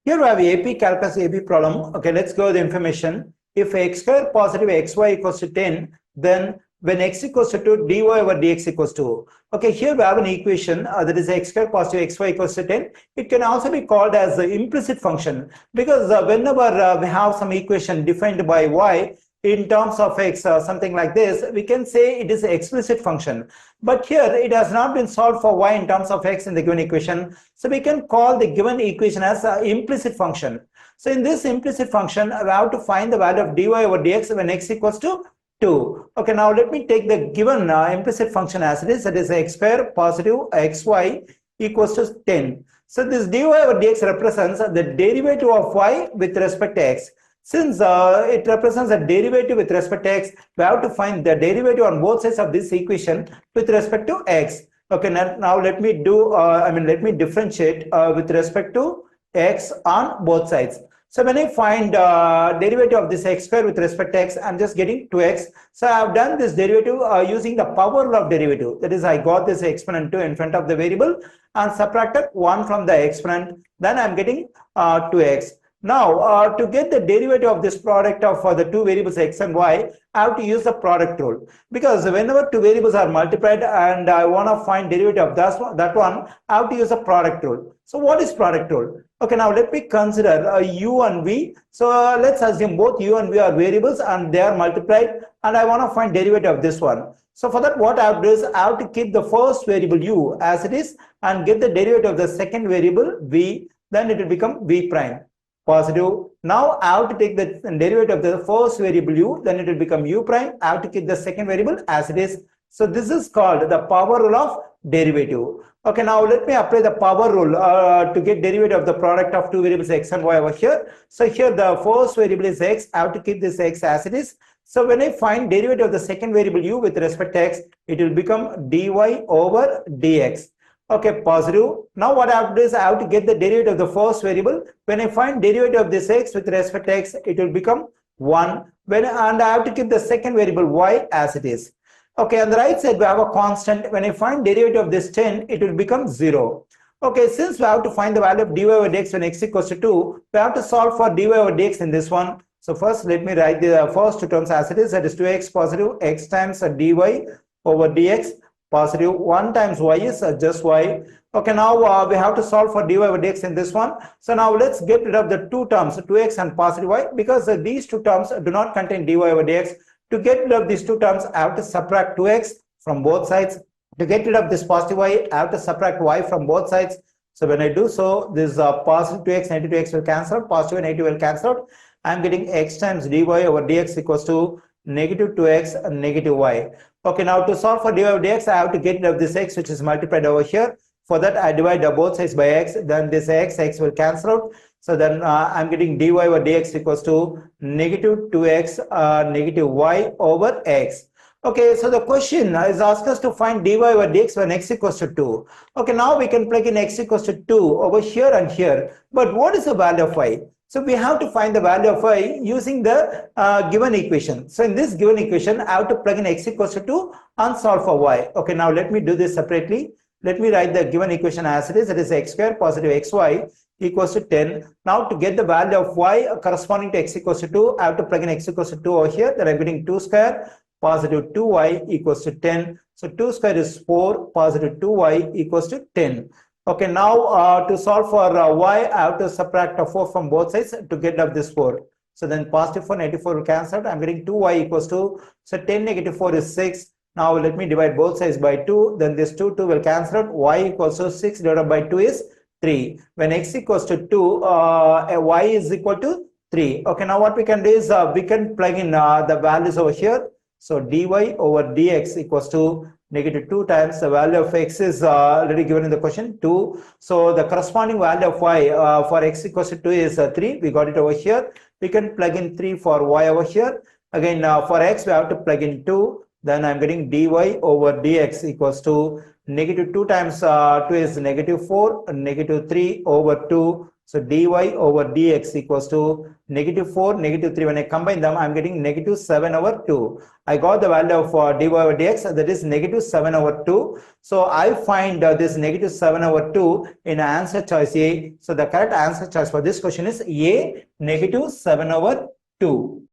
Here we have AP calculus AP problem. Okay, let's go with the information. If x square positive xy equals to 10, then when x equals to 2, dy over dx equals to. Okay, here we have an equation that is x square positive xy equals to 10. It can also be called as the implicit function because whenever we have some equation defined by y, in terms of x, something like this, we can say it is an explicit function. But here it has not been solved for y in terms of x in the given equation. So we can call the given equation as an implicit function. So in this implicit function, we have to find the value of dy over dx when x equals to 2. Okay, now let me take the given implicit function as it is. That is x square positive xy equals to 10. So this dy over dx represents the derivative of y with respect to x. Since it represents a derivative with respect to x, we have to find the derivative on both sides of this equation with respect to x. Okay, now let me do, let me differentiate with respect to x on both sides. So when I find derivative of this x square with respect to x, I'm just getting 2x. So I have done this derivative using the power law of derivative. That is, I got this exponent 2 in front of the variable and subtracted 1 from the exponent. Then I'm getting 2x. Now, to get the derivative of this product of the two variables x and y, I have to use the product rule. Because whenever two variables are multiplied and I want to find derivative of that one, I have to use the product rule. So what is product rule? Okay, now let me consider u and v. So let's assume both u and v are variables and they are multiplied, and I want to find derivative of this one. So for that, what I have to do is I have to keep the first variable u as it is and get the derivative of the second variable v, then it will become v prime. Positive. Now I have to take the derivative of the first variable u, then it will become u prime. I have to keep the second variable as it is. So this is called the power rule of derivative. Okay, now let me apply the power rule to get derivative of the product of two variables x and y over here. So here the first variable is x. I have to keep this x as it is. So when I find derivative of the second variable u with respect to x, it will become dy over dx. Okay, positive. Now what I have to do is I have to get the derivative of the first variable. When I find derivative of this x with respect to x, it will become 1. And I have to keep the second variable y as it is. Okay, on the right side we have a constant. When I find derivative of this 10, it will become 0. Okay, since we have to find the value of dy over dx when x equals to 2, we have to solve for dy over dx in this one. So first let me write the first two terms as it is. That is 2x positive x times dy over dx. Positive 1 times y is just y. Okay, now we have to solve for dy over dx in this one. So now let's get rid of the two terms 2x and positive y, because these two terms do not contain dy over dx. To get rid of these two terms, I have to subtract 2x from both sides. To get rid of this positive y, I have to subtract y from both sides. So when I do so, this positive 2x, negative 2x will cancel out, positive and negative will cancel out. I am getting x times dy over dx equals to negative 2x and negative y. Okay, now to solve for dy over dx, I have to get rid of this x which is multiplied over here. For that, I divide both sides by x. Then this x will cancel out. So then I'm getting dy over dx equals to negative 2x negative y over x. Okay, so the question is asked us to find dy over dx when x equals to 2. Okay, now we can plug in x equals to 2 over here and here. But what is the value of y? So we have to find the value of y using the given equation. So in this given equation, I have to plug in x equals to 2 and solve for y. Okay, now let me do this separately. Let me write the given equation as it is. It is x square positive xy equals to 10. Now to get the value of y corresponding to x equals to 2, I have to plug in x equals to 2 over here. Then I'm getting 2 square positive 2y equals to 10. So 2 square is 4, positive 2y equals to 10. Okay, now to solve for y, I have to subtract 4 from both sides to get up this 4. So then positive 4, negative 4 will cancel out. I'm getting 2y equals to, so 10 negative 4 is 6. Now let me divide both sides by 2. Then this 2 will cancel out. Y equals to 6 divided by 2 is 3. When x equals to 2, y is equal to 3. Okay, now what we can do is we can plug in the values over here. So dy over dx equals to negative 2 times the value of x is already given in the question 2. So the corresponding value of y for x equals to 2 is 3. We got it over here. We can plug in 3 for y over here. Again, for x we have to plug in 2. Then I'm getting dy over dx equals to negative 2 times 2 is negative 4, negative 3 over 2. So dy over dx equals to -4, -3. When I combine them, I'm getting -7 over 2. I got the value of dy over dx, that is -7 over 2. So I find this -7 over 2 in answer choice A. So the correct answer choice for this question is A, -7 over 2.